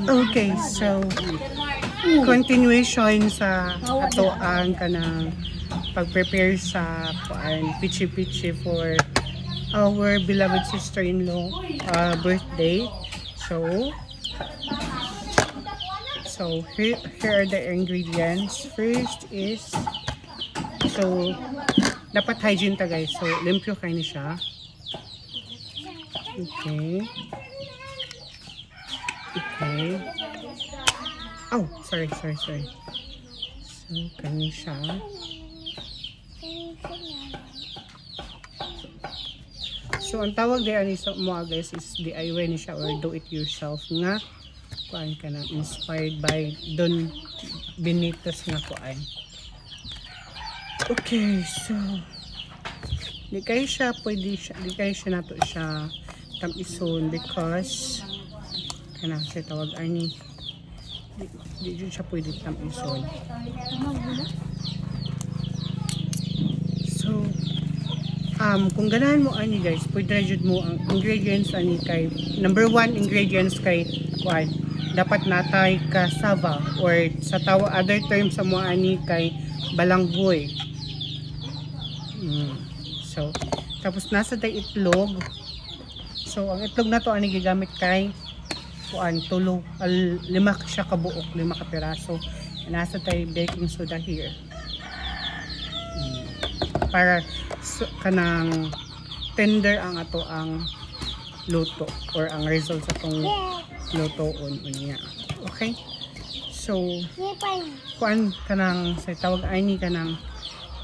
Okay, so continuation sa atoan ka ng pag-prepare sa pichi-pichi for our beloved sister-in-law birthday. So here are the ingredients. First is, so dapat hygiene ta guys. So limpyo kayo ni siya. Okay. Oh, sorry. So kani siya. So ang tawag diyan ni mo guys is DIY ni siya or do it yourself nga kuan ka na inspired by Don Benitos nga kuan. Okay, so di kayo siya nato siya tamison because kana siya tawag ani di siya pwede tamison. So kung ganahan mo ani guys, pwede na jud mo ang ingredients ani kay number 1 ingredients kay kuan dapat natay cassava or sa other term sa mo ani kay balanghoy. So tapos nasa tay itlog. So ang itlog na to ani gigamit kay kuan tulo 5 siya ka buok, 5 ka piraso. Nasa tay baking soda here. Para kanang tender ang ato ang luto or ang result sa tong lutoon unya. Okay? So kuan kanang sa tawag ay ni kanang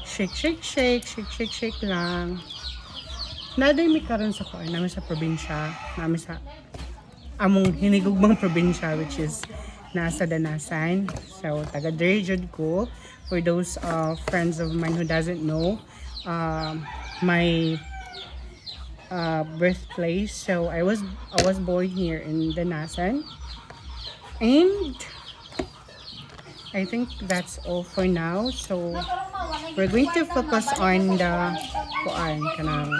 shake lang. Naday mi karon sa kuan namin sa probinsya, namin sa among hinigugmang probinsya which is nasa Danasan. So taga dere jud ko. For those friends of mine who doesn't know, my birthplace. So I was born here in Danasan, and I think that's all for now. So we're going to focus on the kuan kanang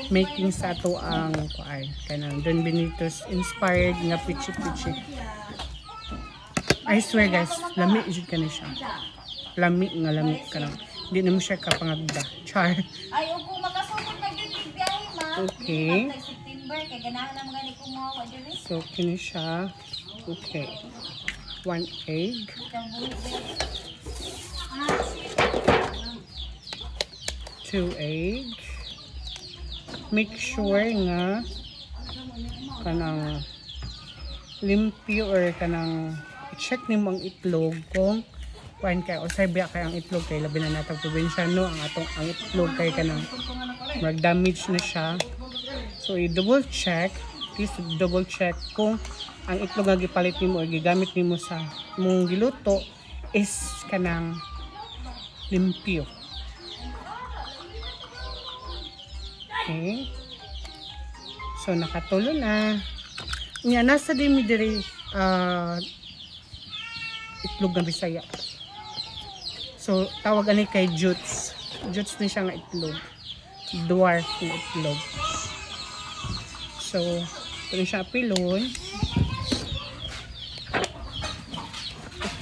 making sa ato ang kuan kanang Don Benitos inspired nga pichi-pichi. I swear guys, lami jud kana siya. Lami ka lang. Hindi na mo siya kapangagda. Char. Ay, upo makasugod na yun yung biyahe, ma. Okay. September, kaya ganahan na mga ni kumawa dyan eh. So, kini siya. Okay. 1 egg. 2 egg. Make sure nga kanang limpyo or kanang check nimo ang itlog kung kuan kay o sabi kay ang itlog kay labi na natang probinsyano ang itlog kay kanang mag damage na siya. So i-double check, please double check kung ang itlog nga gipalit nimo or gigamit nimo sa mong giluto is kanang limpyo. Okay. So nakatulo na. Nya nasa din mi diri itlog nga Bisaya. So, tawag ani kay jutes. Jutes ni siya nga itlog. Dwarf na itlog. So, ito siya pilon.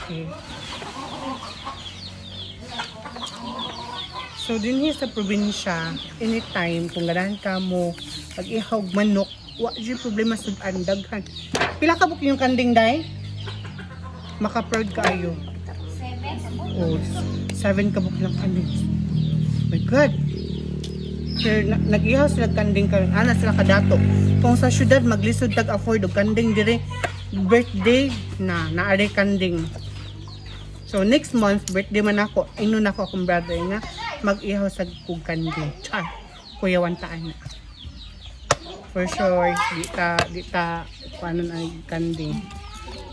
Okay. So, din sa probinsya, anytime, kung ganahan ka mo, pag-ihawg manok, wala dyan problema sa daghan. Pila ka buk yung kanding, day? Maka-proud ka ayo. 7 kabuk lang kanding. My God. Sir, nag-ihaw sila kanding karon. Ana sila kadato. Kung sa syudad maglisod tag afford og kanding dire birthday na naari kanding. So next month birthday man ako. Ingno na ako akong brother nga mag-ihaw sa kog kanding. Char. Kuya wantaan na. For sure di ta paano na kanding.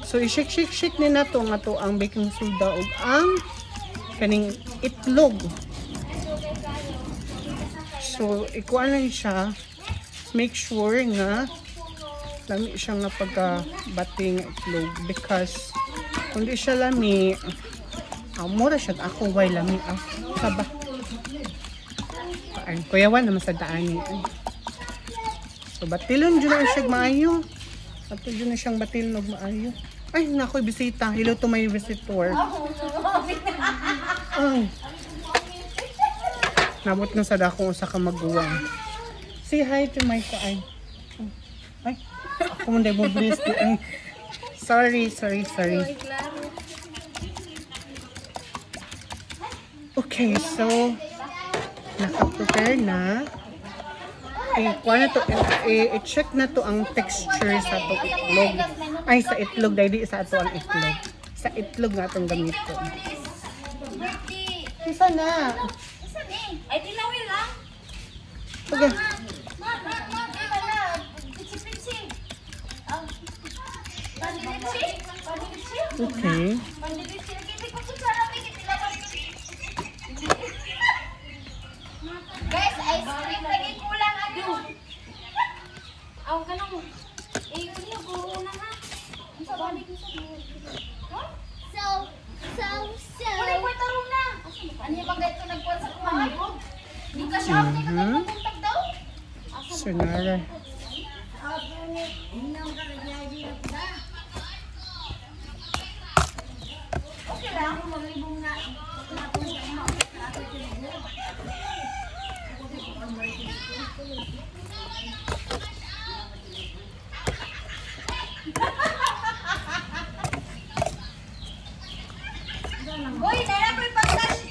So i-shake ni nato nga to ang baking soda ug ang kaning itlog. So ikuan lang siya. Make sure nga lami siya nga pagka-bati nga itlog because kung di siya lami mura siya ako way lami saba. Kuyawan naman sa daan ni. So batilon jud ang siya maayo. At yun na siyang batilnog maayo. Ay, nakoy bisita. Hello to my visitor. Ay. Nabot na sa dakong usa ka maguwang. Say hi to my kaay. Ay, ako mo mo bless di. Ay. Sorry. Okay, so naka-prepare na. Kuha na to, i-check na to ang texture sa to itlog. Ay, sa itlog, dahil sa ato ang itlog. Sa itlog nga itong gamit ko. Isa na. Ay, tinawin lang. Okay. Okay. Guys, ice cream lagi kulang ano. Aw kanang iyo go na ha. Unsa ba ni sa mo? So. Wala ko tarong na. Ano ba gaito nagkuan sa kuha? Di ka siya ako nagpuntag daw. Sunara. Okay lang, maglibong na. Boy, nalakoy pag-cash.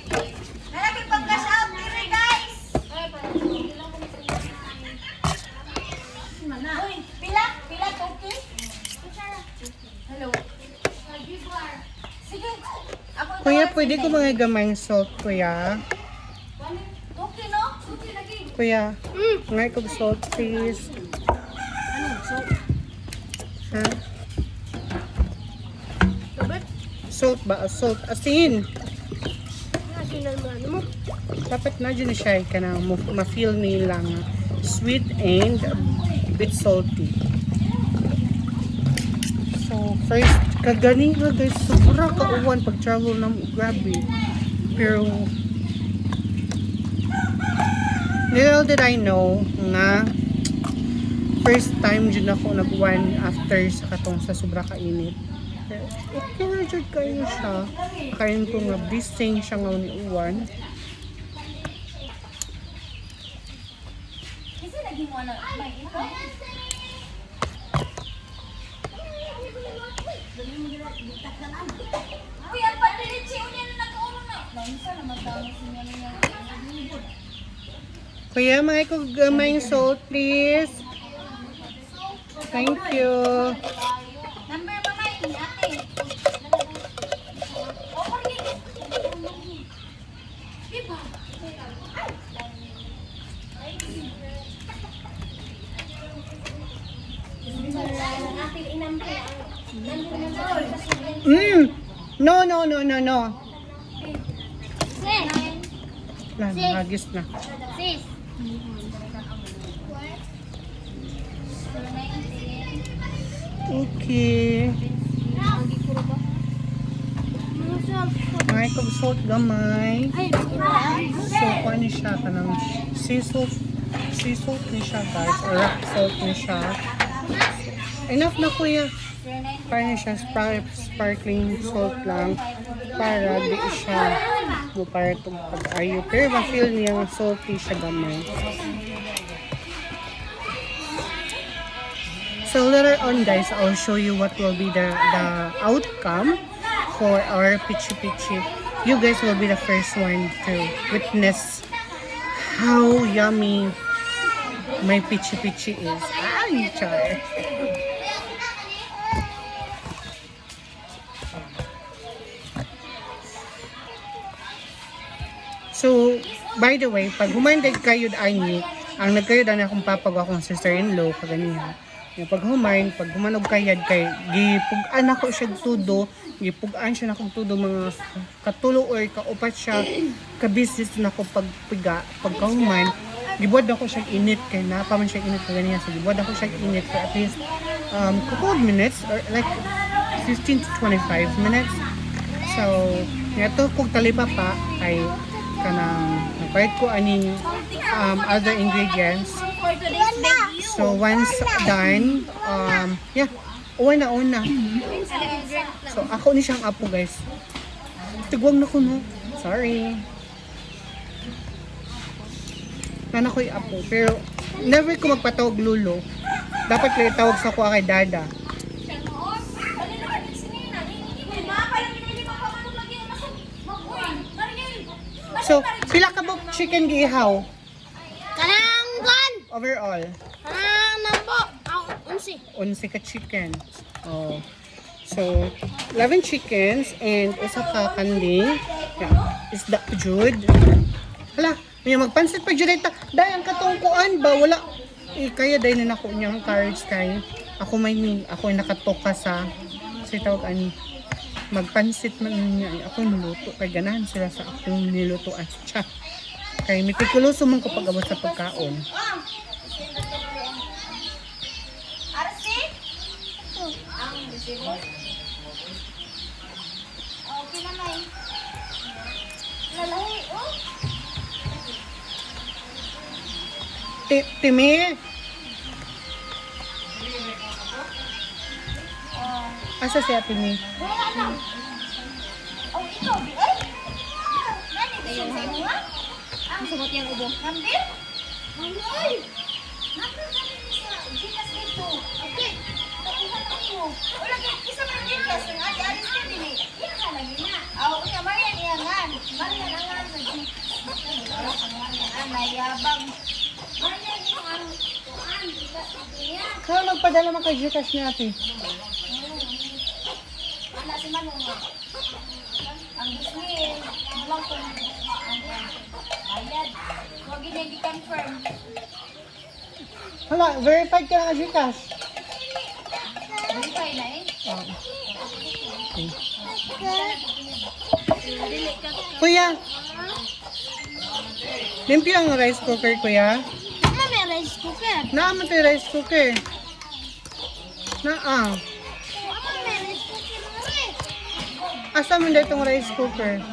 Nalakoy pag-cash out dire, guys. Boy, pila toki? Hello. Sige. Ako Kuya, pwede ko mga gamayng salt, kuya? Okay, no? Okay lagi. Kuya, ngay ko salt, please. Ha? Salt ba? Salt. Asin. Dapat na dyan siya ka na ma-feel nilang sweet and a bit salty. So, first, kagani nga guys, sobra kauwan pag travel na mo. Grabe. Pero, little did I know nga first time dyan ako nag-one after sa katong sa sobra kainit. Okay na dyan kayo siya. Kain ko nga bising siya nga ni Uwan. Kasi lagi mo ano, may ito. Uy, ang pandiritsi, unya na nag-ulo na. Lansa na magdami siya niya. Kuya, mga ko gamay salt, please. Thank you. Number mama, ini ate. Oh, pergi. Diba? No. Lang, hagis na. Sis. Okay. Mga ko salt gamay. So, ano siya ka ng sea salt ni siya guys. Or rock salt ni siya. Enough na kuya. Kaya siya sparkling salt lang para di siya para itong pag-ayo. Pero ma-feel niya salty siya gamay. So later on guys, I'll show you what will be the outcome for our Pichi Pichi. You guys will be the first one to witness how yummy my Pichi Pichi is. Ay, char. So, by the way, pag humandag kayo ani, ang nagkayo na akong papag akong sister-in-law, kaganihan. Yung pag humanog kayad kay, gipugan ako siya tudo, gipugan siya na akong tudo mga katulo or kaupat siya, ka-business na ako pagpiga, pagkahuman, gibuad ako siya init, kay napaman siya init kaganihan. So, gibuad ako siya init for at least couple of minutes, or like 15 to 25 minutes. So, ito kung talipa pa, ay kanang nagpahit ko aning other ingredients. For today's video. So once done, yeah, Uy na una. So, ako ni siyang apo, guys. Tigwag na ko, no? Sorry. Nana ko'y apo. Pero, never ko magpatawag lulo. Dapat kayo tawag sa ko kay dada. So, pila ka ba chicken giihaw? Kananggan! Overall. Nambo! Ang unsi. 11 ka chicken. Oh. So, 11 chickens and usa ka kanding. Yeah. Isda jud. Hala, may magpansit pa jud ita. Dayan katungkuan ba wala kaya dahil na nako niyang courage kay ako ako nakatoka sa tawag ani magpansit man niya ako niluto kay ganahan sila sa akong nilutoan siya kay mitikuloso man ko pag-abot sa pagkaon. Arsi? Ang resibo. Okay na may. Lalahi, oh. Timi. Asa si Ate Mi? Wala na. Oh, ikaw, di ay. Nani, ayun sa imo ha? Ang sumot yung ubo. Nandil? Ay! Nandil kami sa Gikas dito. Okay. Tapuhan ako. Wala ka, isa man Gikas. Ang ate-alis ka din eh. Yan ka lagi na. Aw, unya, Marian iyangan. Marian angan sa Gikas. Ang nayabang. Marian iyangan. Tuan, Gikas niya. Kaya magpadala man kay Gcash ni Ate. Anak si Manong nga. Ang Disney, walang kung bayad. Huwag yun yung confirm. Hala, verified ka na Gcash. Verify na eh. Kuya. Limpyo ang rice cooker, kuya. Ano may rice cooker? Naaman tayo rice cooker. Naa. Ano may rice cooker na rin? Asa man dito itong rice cooker?